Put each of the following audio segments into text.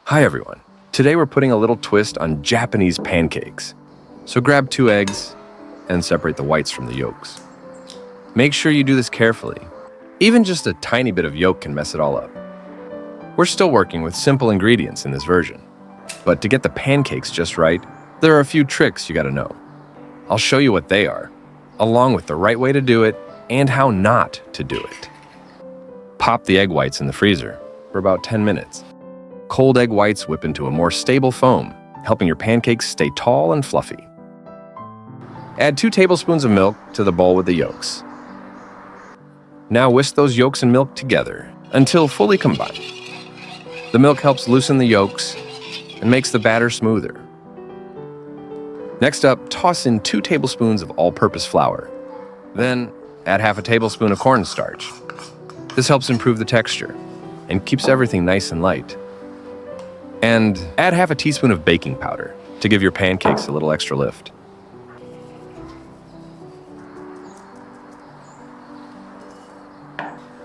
Hi everyone. Today we're putting a little twist on Japanese pancakes. So grab 2 eggs and separate the whites from the yolks. Make sure you do this carefully. Even just a tiny bit of yolk can mess it all up. We're still working with simple ingredients in this version. But to get the pancakes just right, there are a few tricks you gotta know. I'll show you what they are, along with the right way to do it and how not to do it. Pop the egg whites in the freezer for about 10 minutes. Cold egg whites whip into a more stable foam, helping your pancakes stay tall and fluffy. Add 2 tablespoons of milk to the bowl with the yolks. Now whisk those yolks and milk together until fully combined. The milk helps loosen the yolks and makes the batter smoother. Next up, toss in 2 tablespoons of all-purpose flour. Then add half a tablespoon of cornstarch. This helps improve the texture and keeps everything nice and light. And add half a teaspoon of baking powder to give your pancakes a little extra lift.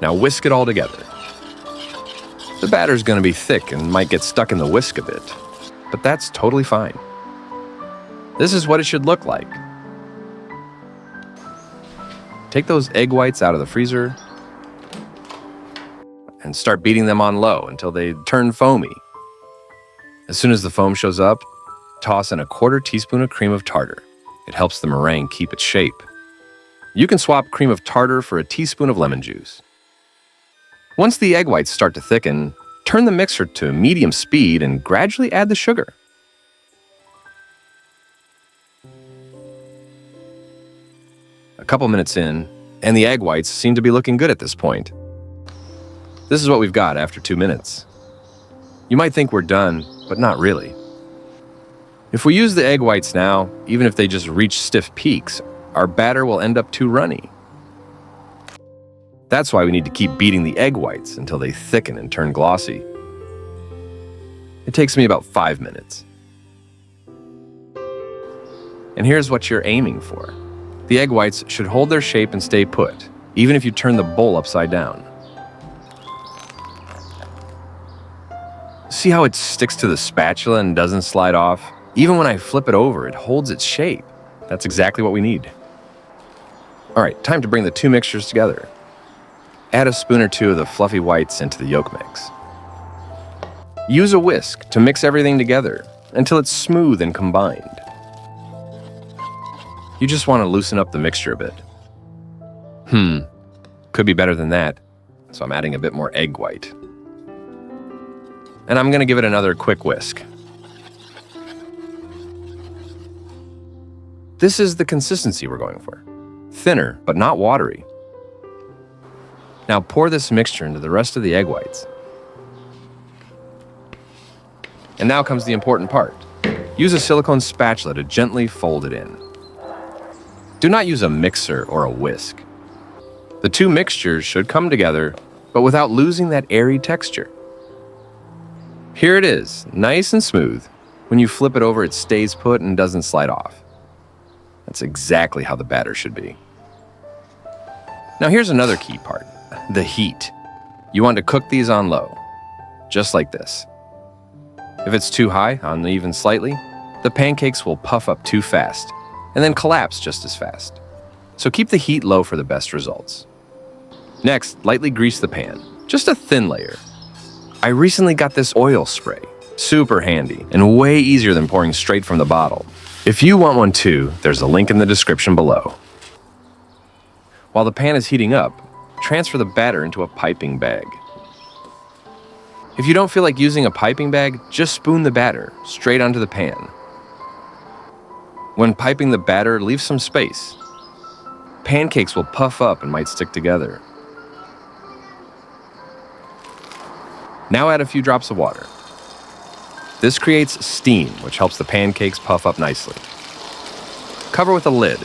Now whisk it all together. The batter's going to be thick and might get stuck in the whisk a bit, but that's totally fine. This is what it should look like. Take those egg whites out of the freezer and start beating them on low until they turn foamy. As soon as the foam shows up, toss in a 1/4 teaspoon of cream of tartar. It helps the meringue keep its shape. You can swap cream of tartar for a teaspoon of lemon juice. Once the egg whites start to thicken, turn the mixer to medium speed and gradually add the sugar. A couple minutes in, and the egg whites seem to be looking good at this point. This is what we've got after 2 minutes. You might think we're done, but not really. If we use the egg whites now, even if they just reach stiff peaks, our batter will end up too runny. That's why we need to keep beating the egg whites until they thicken and turn glossy. It takes me about 5 minutes. And here's what you're aiming for. The egg whites should hold their shape and stay put, even if you turn the bowl upside down. See how it sticks to the spatula and doesn't slide off? Even when I flip it over, it holds its shape. That's exactly what we need. All right, time to bring the 2 mixtures together. Add a spoon or 2 of the fluffy whites into the yolk mix. Use a whisk to mix everything together until it's smooth and combined. You just want to loosen up the mixture a bit. Could be better than that, so I'm adding a bit more egg white. And I'm going to give it another quick whisk. This is the consistency we're going for. Thinner, but not watery. Now pour this mixture into the rest of the egg whites. And now comes the important part. Use a silicone spatula to gently fold it in. Do not use a mixer or a whisk. The 2 mixtures should come together, but without losing that airy texture. Here it is, nice and smooth. When you flip it over, it stays put and doesn't slide off. That's exactly how the batter should be. Now here's another key part, the heat. You want to cook these on low, just like this. If it's too high, uneven slightly, the pancakes will puff up too fast and then collapse just as fast. So keep the heat low for the best results. Next, lightly grease the pan, just a thin layer. I recently got this oil spray, super handy and way easier than pouring straight from the bottle. If you want one too, there's a link in the description below. While the pan is heating up, transfer the batter into a piping bag. If you don't feel like using a piping bag, just spoon the batter straight onto the pan. When piping the batter, leave some space. Pancakes will puff up and might stick together. Now add a few drops of water. This creates steam, which helps the pancakes puff up nicely. Cover with a lid,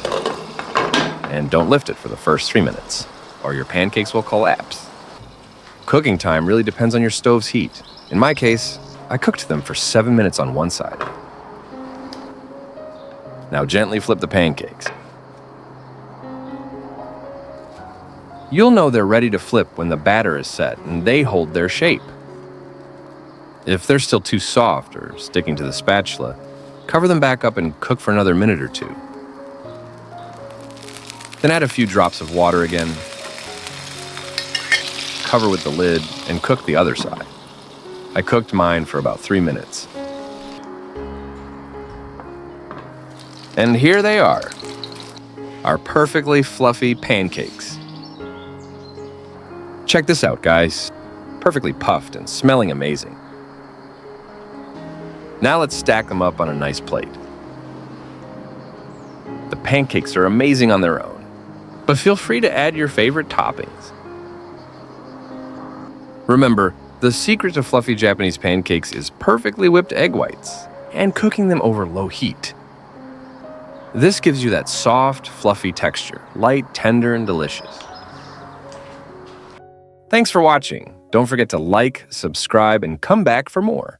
and don't lift it for the first 3 minutes, or your pancakes will collapse. Cooking time really depends on your stove's heat. In my case, I cooked them for 7 minutes on one side. Now gently flip the pancakes. You'll know they're ready to flip when the batter is set and they hold their shape. If they're still too soft or sticking to the spatula, cover them back up and cook for another minute or two. Then add a few drops of water again, cover with the lid, and cook the other side. I cooked mine for about 3 minutes. And here they are, our perfectly fluffy pancakes. Check this out, guys. Perfectly puffed and smelling amazing. Now let's stack them up on a nice plate. The pancakes are amazing on their own, but feel free to add your favorite toppings. Remember, the secret to fluffy Japanese pancakes is perfectly whipped egg whites and cooking them over low heat. This gives you that soft, fluffy texture, light, tender, and delicious. Thanks for watching. Don't forget to like, subscribe, and come back for more.